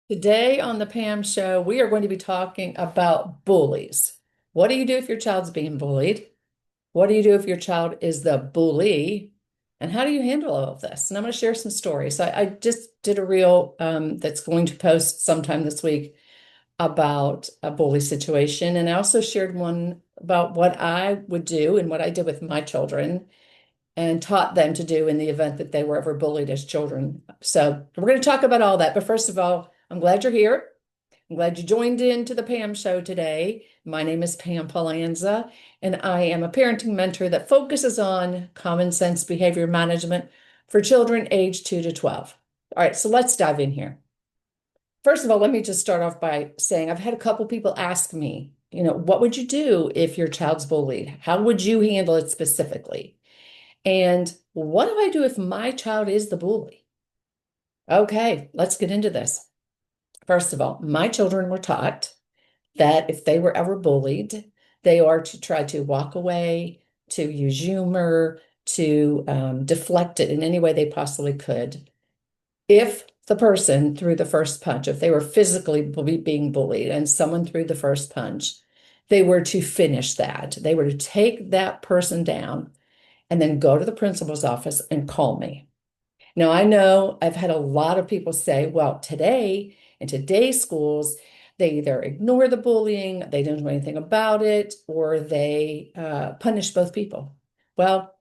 Today on the Pam Show, we are going to be talking about bullies. What do you do if your child's being bullied? What do you do if your child is the bully? And how do you handle all of this? And I'm going to share some stories. I just did a reel that's going to post sometime this week about a bully situation. And I also shared one about what I would do and what I did with my children and taught them to do in the event that they were ever bullied as children. So we're going to talk about all that. But first of all, I'm glad you're here. I'm glad you joined in to the Pam Show today. My name is Pam Palanza, and I am a parenting mentor that focuses on common sense behavior management for children aged 2 to 12. All right, so let's dive in here. First of all, let me just start off by saying I've had a couple people ask me, what would you do if your child's bullied? How would you handle it specifically? And what do I do if my child is the bully? Okay, let's get into this. First of all, my children were taught that if they were ever bullied, they are to try to walk away, to use humor, to deflect it in any way they possibly could. If the person threw the first punch, if they were physically being bullied and someone threw the first punch, they were to finish that. They were to take that person down and then go to the principal's office and call me. Now, I know I've had a lot of people say, well, today, in today's schools, they either ignore the bullying, they don't do anything about it, or they punish both people. Well,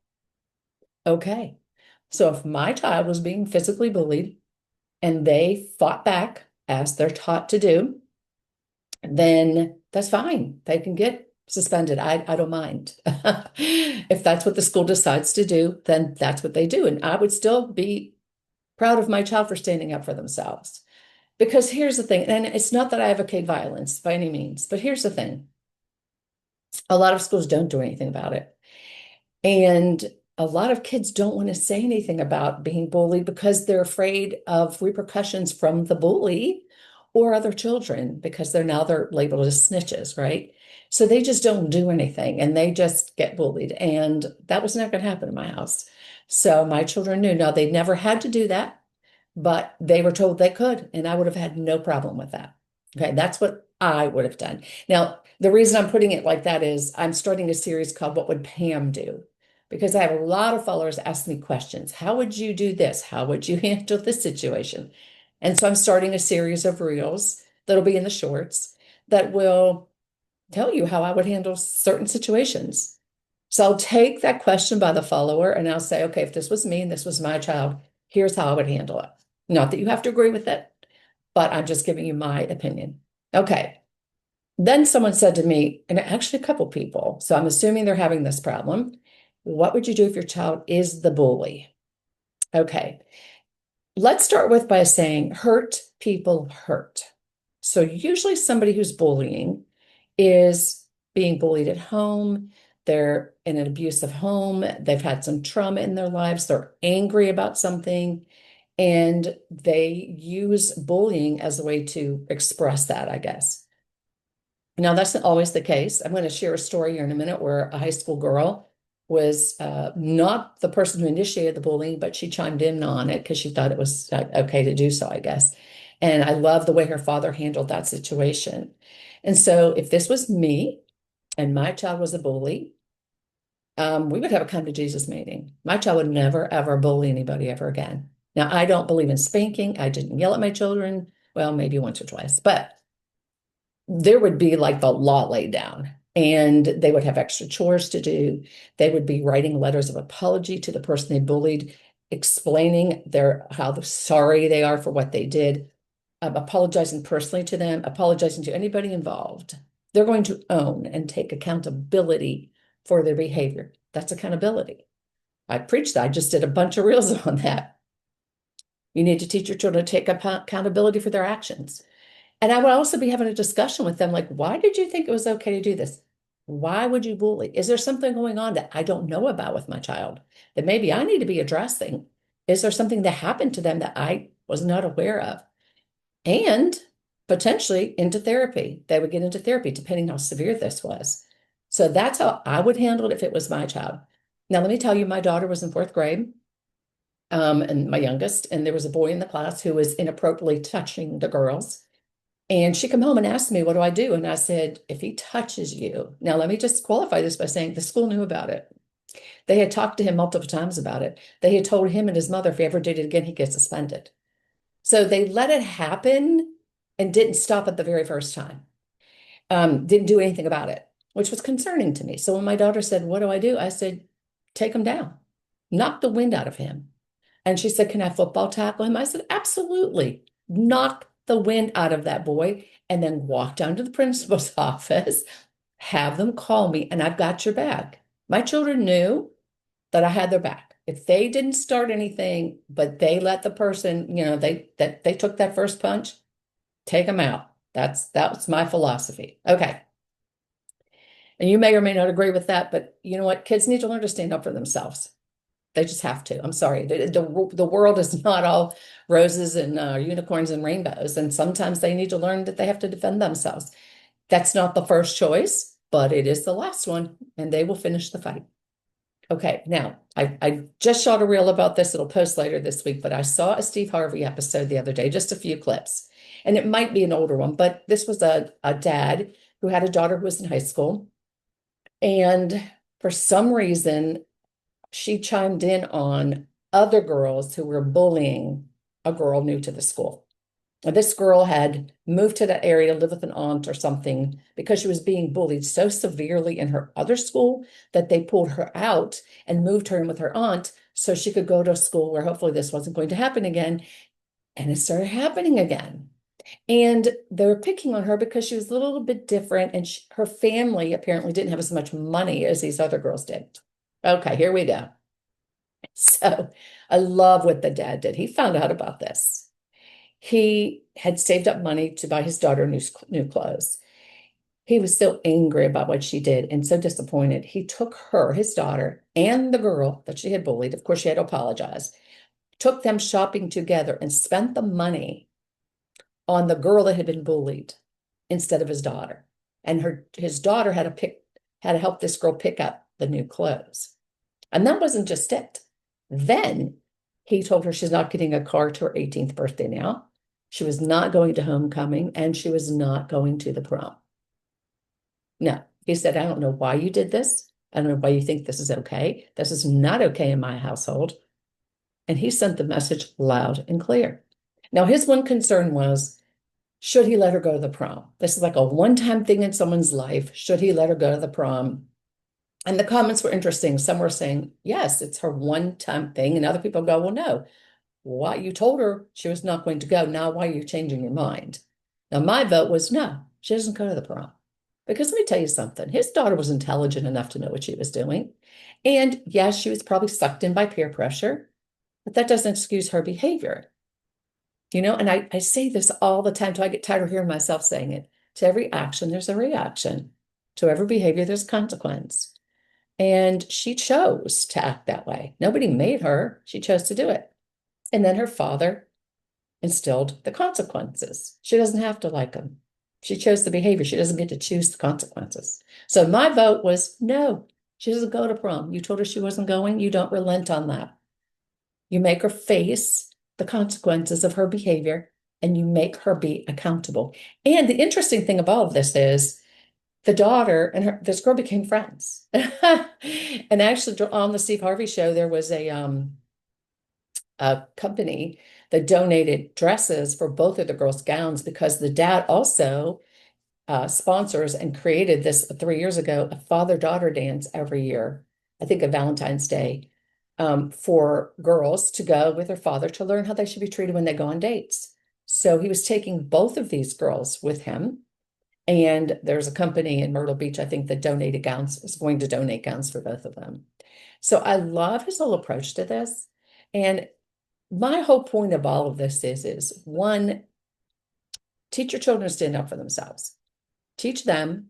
okay. So if my child was being physically bullied and they fought back as they're taught to do, then that's fine. They can get suspended. I don't mind. If that's what the school decides to do, then that's what they do. And I would still be proud of my child for standing up for themselves. Because here's the thing, and it's not that I advocate violence by any means, but here's the thing. A lot of schools don't do anything about it. And a lot of kids don't want to say anything about being bullied because they're afraid of repercussions from the bully or other children because they're labeled as snitches, right? So they just don't do anything and they just get bullied. And that was not going to happen in my house. So my children knew, no, they never had to do that, but they were told they could, and I would have had no problem with that. Okay, that's what I would have done. Now, the reason I'm putting it like that is I'm starting a series called What Would Pam Do? Because I have a lot of followers ask me questions. How would you do this? How would you handle this situation? And so I'm starting a series of reels that'll be in the shorts that will tell you how I would handle certain situations. So I'll take that question by the follower and I'll say, okay, if this was me and this was my child, here's how I would handle it. Not that you have to agree with it, but I'm just giving you my opinion. Okay. Then someone said to me, and actually a couple people, so I'm assuming they're having this problem. What would you do if your child is the bully? Okay. Let's start with by saying hurt people hurt. So usually somebody who's bullying is being bullied at home. They're in an abusive home. They've had some trauma in their lives. They're angry about something. And they use bullying as a way to express that, I guess. Now, that's not always the case. I'm going to share a story here in a minute where a high school girl was not the person who initiated the bullying, but she chimed in on it because she thought it was okay to do so, I guess. And I love the way her father handled that situation. And so if this was me and my child was a bully, we would have a come to Jesus meeting. My child would never, ever bully anybody ever again. Now, I don't believe in spanking. I didn't yell at my children. Well, maybe once or twice, but there would be like the law laid down and they would have extra chores to do. They would be writing letters of apology to the person they bullied, explaining how sorry they are for what they did, apologizing personally to them, apologizing to anybody involved. They're going to own and take accountability for their behavior. That's accountability. I preached that. I just did a bunch of reels on that. You need to teach your children to take accountability for their actions. And I would also be having a discussion with them like, why did you think it was okay to do this? Why would you bully? Is there something going on that I don't know about with my child that maybe I need to be addressing? Is there something that happened to them that I was not aware of? And potentially into therapy. They would get into therapy depending how severe this was. So that's how I would handle it if it was my child. Now, let me tell you, my daughter was in fourth grade and my youngest, and there was a boy in the class who was inappropriately touching the girls. And she come home and asked me, what do I do? And I said, if he touches you, now let me just qualify this by saying the school knew about it. They had talked to him multiple times about it. They had told him and his mother, if he ever did it again, he'd get suspended. So they let it happen and didn't stop at the very first time. Didn't do anything about it, which was concerning to me. So when my daughter said, what do I do? I said, take him down, knock the wind out of him. And she said, can I football tackle him? I said, absolutely. Knock the wind out of that boy and then walk down to the principal's office, have them call me, and I've got your back. My children knew that I had their back. If they didn't start anything, but they let the person, they took that first punch, take them out. That's my philosophy. Okay. And you may or may not agree with that, but you know what? Kids need to learn to stand up for themselves. They just have to. I'm sorry. The world is not all roses and unicorns and rainbows. And sometimes they need to learn that they have to defend themselves. That's not the first choice, but it is the last one, and they will finish the fight. Okay, now I just shot a reel about this. It'll post later this week, but I saw a Steve Harvey episode the other day, just a few clips. And it might be an older one, but this was a dad who had a daughter who was in high school. And for some reason, she chimed in on other girls who were bullying a girl new to the school. This girl had moved to that area to live with an aunt or something because she was being bullied so severely in her other school that they pulled her out and moved her in with her aunt so she could go to a school where hopefully this wasn't going to happen again. And it started happening again. And they were picking on her because she was a little bit different, and her family apparently didn't have as much money as these other girls did. Okay, here we go. So I love what the dad did. He found out about this. He had saved up money to buy his daughter new clothes. He was so angry about what she did and so disappointed. He took her, his daughter, and the girl that she had bullied. Of course, she had to apologize. Took them shopping together and spent the money on the girl that had been bullied instead of his daughter. And his daughter had to help this girl pick up the new clothes. And that wasn't just it. Then he told her she's not getting a car to her 18th birthday now. She was not going to homecoming, and she was not going to the prom. No, he said, I don't know why you did this. I don't know why you think this is okay. This is not okay in my household. And he sent the message loud and clear. Now, his one concern was, should he let her go to the prom? This is like a one-time thing in someone's life. Should he let her go to the prom? And the comments were interesting. Some were saying, yes, it's her one-time thing. And other people go, well, no. Why you told her she was not going to go. Now, why are you changing your mind? Now, my vote was no, she doesn't go to the prom. Because let me tell you something. His daughter was intelligent enough to know what she was doing. And yes, she was probably sucked in by peer pressure, but that doesn't excuse her behavior. And I say this all the time till I get tired of hearing myself saying it. To every action, there's a reaction. To every behavior, there's consequence. And she chose to act that way. Nobody made her. She chose to do it. And then her father instilled the consequences. She doesn't have to like them. She chose the behavior. She doesn't get to choose the consequences. So my vote was no, she doesn't go to prom. You told her she wasn't going. You don't relent on that. You make her face the consequences of her behavior, and you make her be accountable. And the interesting thing about all of this is the daughter and this girl became friends. And actually on the Steve Harvey show, there was a company that donated dresses for both of the girls' gowns because the dad also sponsors and created this 3 years ago, a father-daughter dance every year, I think of Valentine's Day, for girls to go with their father to learn how they should be treated when they go on dates. So he was taking both of these girls with him. And there's a company in Myrtle Beach, I think, that is going to donate gowns for both of them. So I love his whole approach to this. And my whole point of all of this is one, teach your children to stand up for themselves. Teach them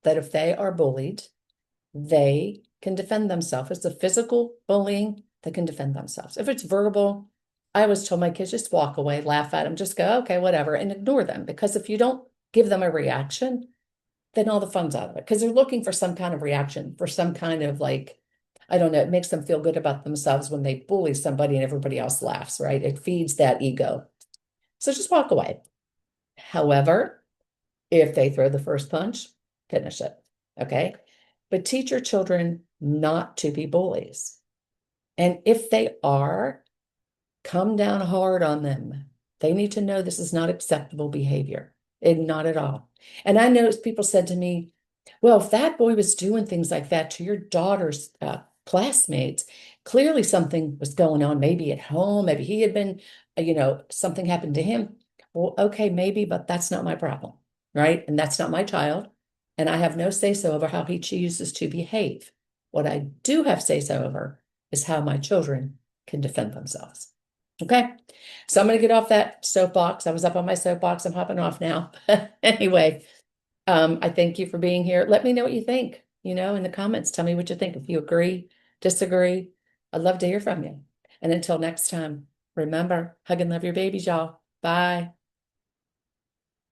that if they are bullied, they can defend themselves. If it's a physical bullying, they can defend themselves. If it's verbal, I always told my kids, just walk away, laugh at them, just go, okay, whatever, and ignore them. Because if you don't give them a reaction, then all the fun's out of it. Because they're looking for some kind of reaction, for some kind of like I don't know, it makes them feel good about themselves when they bully somebody and everybody else laughs, right? It feeds that ego. So just walk away. However, if they throw the first punch, finish it. Okay. But teach your children not to be bullies. And if they are, come down hard on them. They need to know this is not acceptable behavior. Not at all. And I know people said to me, well, if that boy was doing things like that to your daughter's classmates, clearly something was going on, maybe at home, maybe he had been, something happened to him. Well, okay, maybe, but that's not my problem, right? And that's not my child. And I have no say-so over how he chooses to behave. What I do have say-so over is how my children can defend themselves. Okay. So I'm going to get off that soapbox. I was up on my soapbox. I'm hopping off now. Anyway, I thank you for being here. Let me know what you think, in the comments. Tell me what you think. If you agree, disagree, I'd love to hear from you. And until next time, remember, hug and love your babies, y'all. Bye.